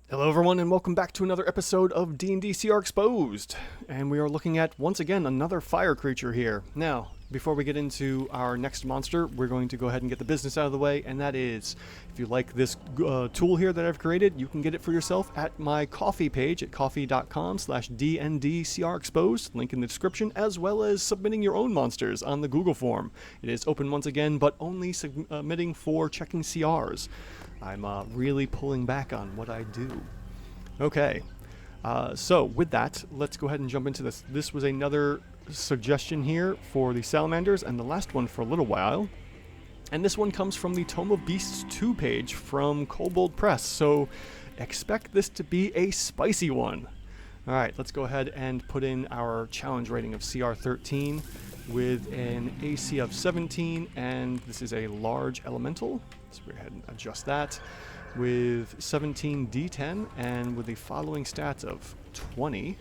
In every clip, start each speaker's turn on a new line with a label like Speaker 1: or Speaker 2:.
Speaker 1: Hello everyone and welcome back to another episode of D&D CR Exposed. And we are looking at, once again, another fire creature here. Now, before we get into our next monster, we're going to go ahead and get the business out of the way, and that is, if you like this tool here that I've created, you can get it for yourself at my Ko-fi page at ko-fi.com/DNDCRExposed, link in the description, as well as submitting your own monsters on the Google form. It is open once again, but only submitting for checking CRs. I'm really pulling back on what I do. Okay, so with that, let's go ahead and jump into this. This was another suggestion here for the Salamanders, and the last one for a little while. And this one comes from the Tome of Beasts 2 page from Kobold Press, so expect this to be a spicy one. Alright, let's go ahead and put in our challenge rating of CR 13 with an AC of 17, and this is a large elemental. Let's go ahead and adjust that with 17 D10 and with the following stats of 20,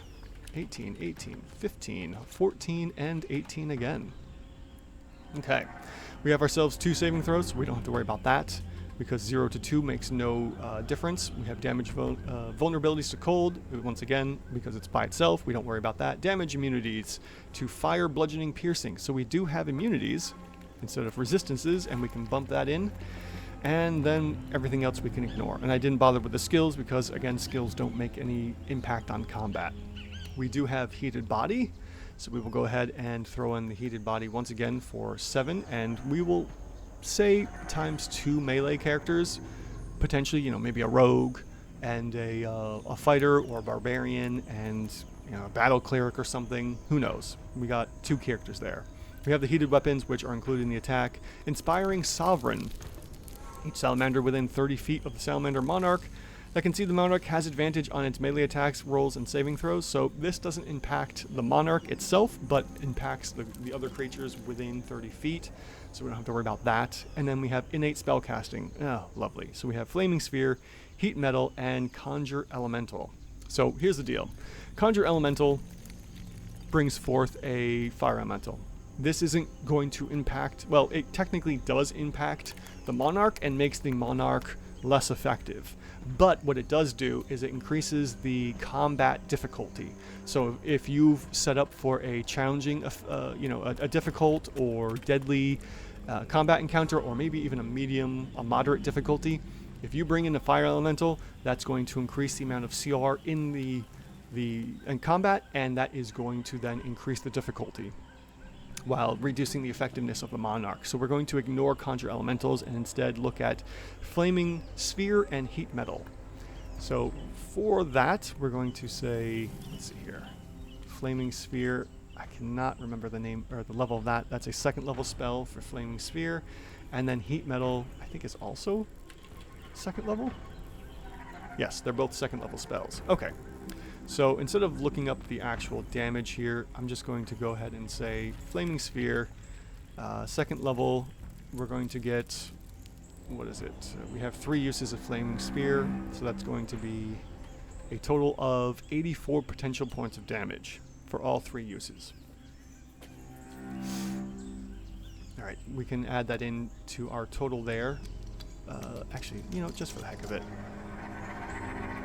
Speaker 1: 18, 18, 15, 14, and 18 again. Okay, we have ourselves 2 saving throws, so we don't have to worry about that because 0 to 2 makes no difference. We have damage vulnerabilities to cold, once again, because it's by itself, we don't worry about that. Damage immunities to fire, bludgeoning, piercing. So we do have immunities instead of resistances, and we can bump that in. And then everything else we can ignore. And I didn't bother with the skills because, again, skills don't make any impact on combat. We do have heated body, so we will go ahead and throw in the heated body once again for 7, and we will say times 2 melee characters, potentially, maybe a rogue and a fighter or a barbarian and a battle cleric or something. Who knows? We got 2 characters there. We have the heated weapons, which are included in the attack. Inspiring Sovereign. Each salamander within 30 feet of the Salamander Monarch that can see the Monarch has advantage on its melee attacks, rolls, and saving throws. So this doesn't impact the Monarch itself, but impacts the other creatures within 30 feet. So we don't have to worry about that. And then we have innate spellcasting. Oh, lovely. So we have Flaming Sphere, Heat Metal, and Conjure Elemental. So here's the deal. Conjure Elemental brings forth a Fire Elemental. This isn't going to impact, well, it technically does impact the Monarch and makes the Monarch less effective. But what it does do is it increases the combat difficulty. So if you've set up for a challenging, a difficult or deadly combat encounter, or maybe even a moderate difficulty, if you bring in a Fire Elemental, that's going to increase the amount of CR in in combat, and that is going to then increase the difficulty, while reducing the effectiveness of the Monarch. So we're going to ignore Conjure Elementals and instead look at Flaming Sphere and Heat Metal. So for that, we're going to say, let's see here, Flaming Sphere, I cannot remember the name or the level of that. That's a 2nd level spell for Flaming Sphere. And then Heat Metal, I think, is also 2nd level? Yes, they're both 2nd level spells. Okay. So instead of looking up the actual damage here, I'm just going to go ahead and say Flaming Sphere, 2nd level, we're going to get, what is it? We have 3 uses of Flaming Spear, so that's going to be a total of 84 potential points of damage for all 3 uses. Alright, we can add that in to our total there. Actually, just for the heck of it,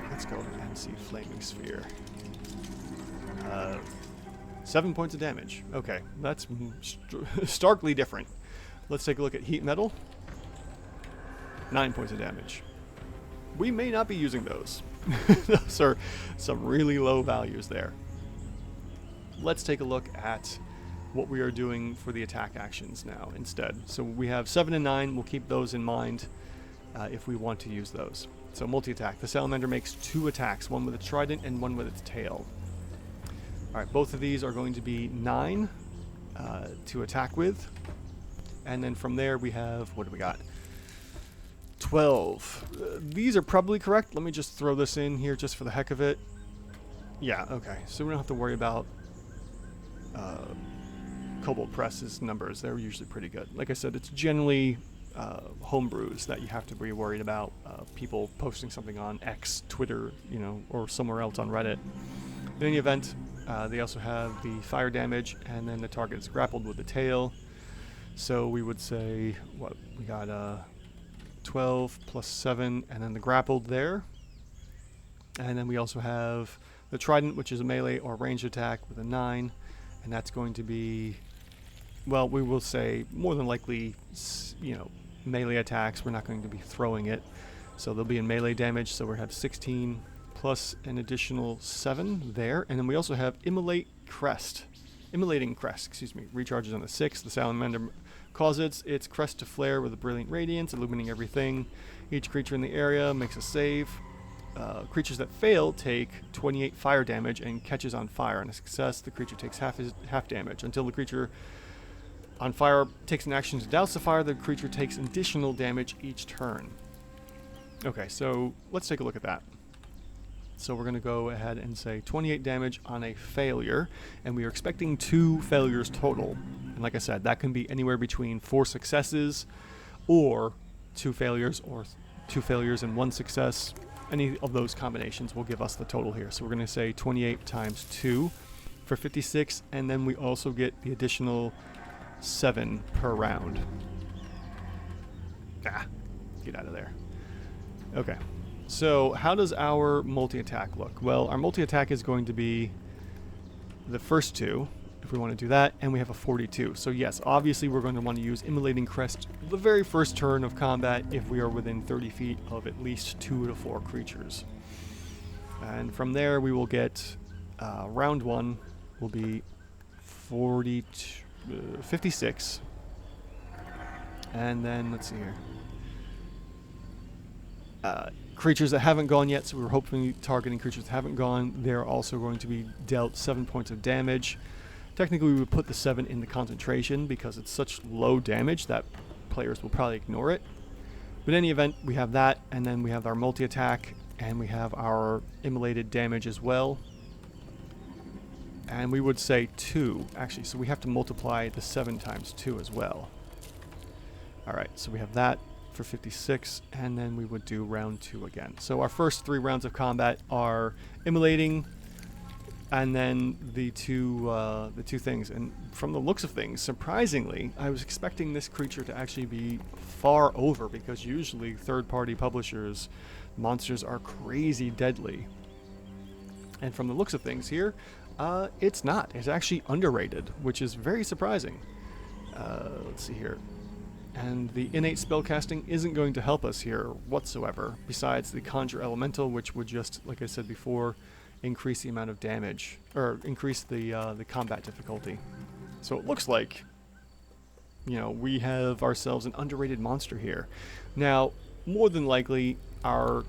Speaker 1: let's go and see Flaming Sphere. 7 points of damage. Okay, that's starkly different. Let's take a look at Heat Metal. 9 points of damage. We may not be using those. Those are some really low values there. Let's take a look at what we are doing for the attack actions now instead. So we have 7 and 9. We'll keep those in mind if we want to use those. So multi-attack. The Salamander makes 2 attacks, one with its trident and one with its tail. Alright, both of these are going to be 9 to attack with. And then from there we have, what do we got? 12. These are probably correct. Let me just throw this in here just for the heck of it. Yeah, okay. So we don't have to worry about Kobold Press's numbers. They're usually pretty good. Like I said, it's generally homebrews that you have to be worried about, people posting something on X, Twitter, or somewhere else on Reddit. In any event, they also have the fire damage, and then the target is grappled with the tail. So we would say, what, we got 12 plus 7, and then the grappled there. And then we also have the Trident, which is a melee or ranged attack with a 9. And that's going to be, well, we will say more than likely, melee attacks. We're not going to be throwing it. So they'll be in melee damage. So we have 16 plus an additional 7 there. And then we also have Immolating Crest, recharges on the 6. The Salamander causes its crest to flare with a brilliant radiance, illuminating everything. Each creature in the area makes a save. Creatures that fail take 28 fire damage and catches on fire. On a success, the creature takes half damage. Until the creature on fire takes an action to douse the fire, the creature takes additional damage each turn. Okay, so let's take a look at that. So we're going to go ahead and say 28 damage on a failure, and we are expecting 2 failures total. And like I said, that can be anywhere between 4 successes or 2 failures or 2 failures and 1 success. Any of those combinations will give us the total here. So we're going to say 28 times 2 for 56, and then we also get the additional 7 per round. Get out of there. Okay. So how does our multi-attack look? Well, our multi-attack is going to be the first 2, if we want to do that, and we have a 42. So yes, obviously we're going to want to use Immolating Crest the very first turn of combat if we are within 30 feet of at least 2 to 4 creatures. And from there we will get, round 1 will be 56. And then, let's see here. Creatures that haven't gone yet, so we're hoping targeting creatures that haven't gone. They're also going to be dealt 7 points of damage. Technically, we would put the 7 in the concentration because it's such low damage that players will probably ignore it. But in any event, we have that, and then we have our multi-attack, and we have our immolated damage as well. And we would say 2, actually, so we have to multiply the 7 times 2 as well. Alright, so we have that for 56, and then we would do round 2 again. So our first 3 rounds of combat are immolating, and then the two things. And from the looks of things, surprisingly, I was expecting this creature to actually be far over, because usually third-party publishers' monsters are crazy deadly. And from the looks of things here, it's not. It's actually underrated, which is very surprising. Let's see here. And the innate spellcasting isn't going to help us here whatsoever, besides the Conjure Elemental, which would just, like I said before, increase the amount of damage, or increase the combat difficulty. So it looks like, we have ourselves an underrated monster here. Now, more than likely, our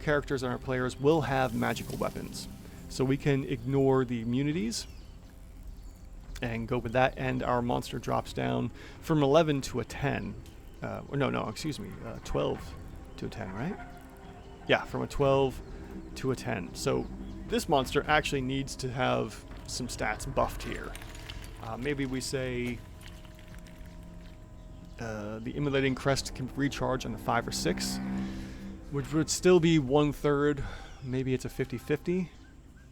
Speaker 1: characters and our players will have magical weapons. So we can ignore the immunities and go with that, and our monster drops down from 11 to a 10. 12 to a 10, right? Yeah, from a 12 to a 10. So this monster actually needs to have some stats buffed here. Maybe we say the Immolating Crest can recharge on a 5 or 6, which would still be 1/3. Maybe it's a 50-50.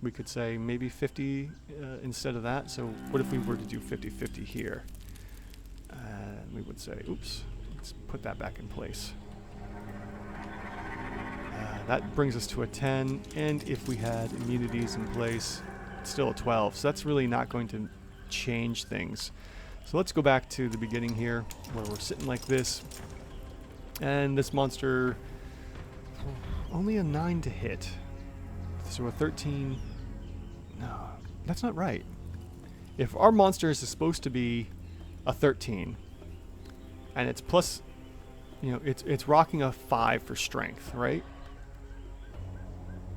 Speaker 1: We could say maybe 50 instead of that. So what if we were to do 50-50 here? We would say, oops, let's put that back in place. That brings us to a 10, and if we had immunities in place, it's still a 12. So that's really not going to change things. So let's go back to the beginning here, where we're sitting like this, and this monster, only a 9 to hit. So a 13, no, that's not right. If our monster is supposed to be a 13, and it's plus, it's rocking a 5 for strength, right?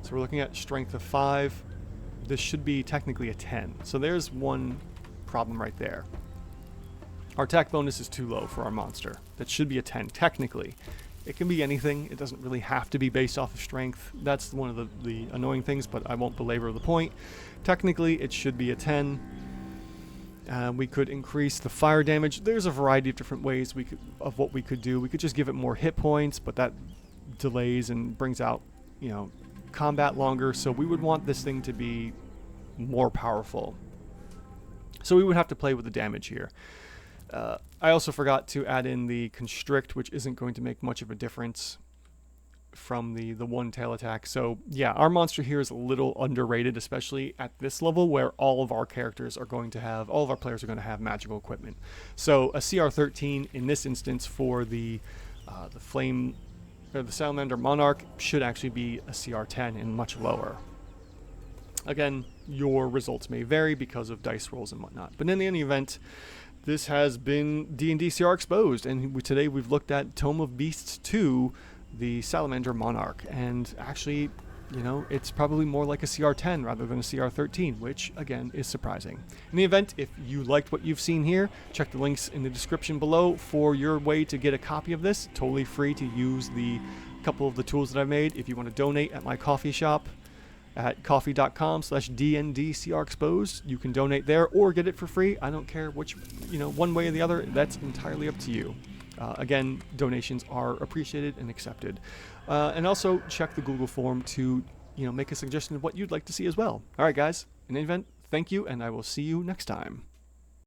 Speaker 1: So we're looking at strength of 5. This should be technically a 10. So there's one problem right there. Our attack bonus is too low for our monster. That should be a 10, technically. It can be anything. It doesn't really have to be based off of strength. That's one of the annoying things, but I won't belabor the point. Technically, it should be a 10. We could increase the fire damage. There's a variety of different ways of what we could do. We could just give it more hit points, but that delays and brings out, combat longer. So we would want this thing to be more powerful. So we would have to play with the damage here. I also forgot to add in the constrict, which isn't going to make much of a difference. from the one tail attack. So yeah, our monster here is a little underrated, especially at this level where all of our players are going to have magical equipment. So a CR13 in this instance for the flame or the Salamander Monarch should actually be a CR10 and much lower. Again, your results may vary because of dice rolls and whatnot, but in any event, this has been D&D CR Exposed, and today we've looked at Tome of Beasts 2, the Salamander Monarch, and actually, you know, it's probably more like a CR10 rather than a CR13, which, again, is surprising. In the event, if you liked what you've seen here, check the links in the description below for your way to get a copy of this. Totally free to use the couple of the tools that I've made. If you want to donate at my coffee shop at coffee.com/DNDCRExposed, you can donate there or get it for free. I don't care which, one way or the other. That's entirely up to you. Again, donations are appreciated and accepted. And also check the Google form to, make a suggestion of what you'd like to see as well. All right, guys. In any event, thank you, and I will see you next time.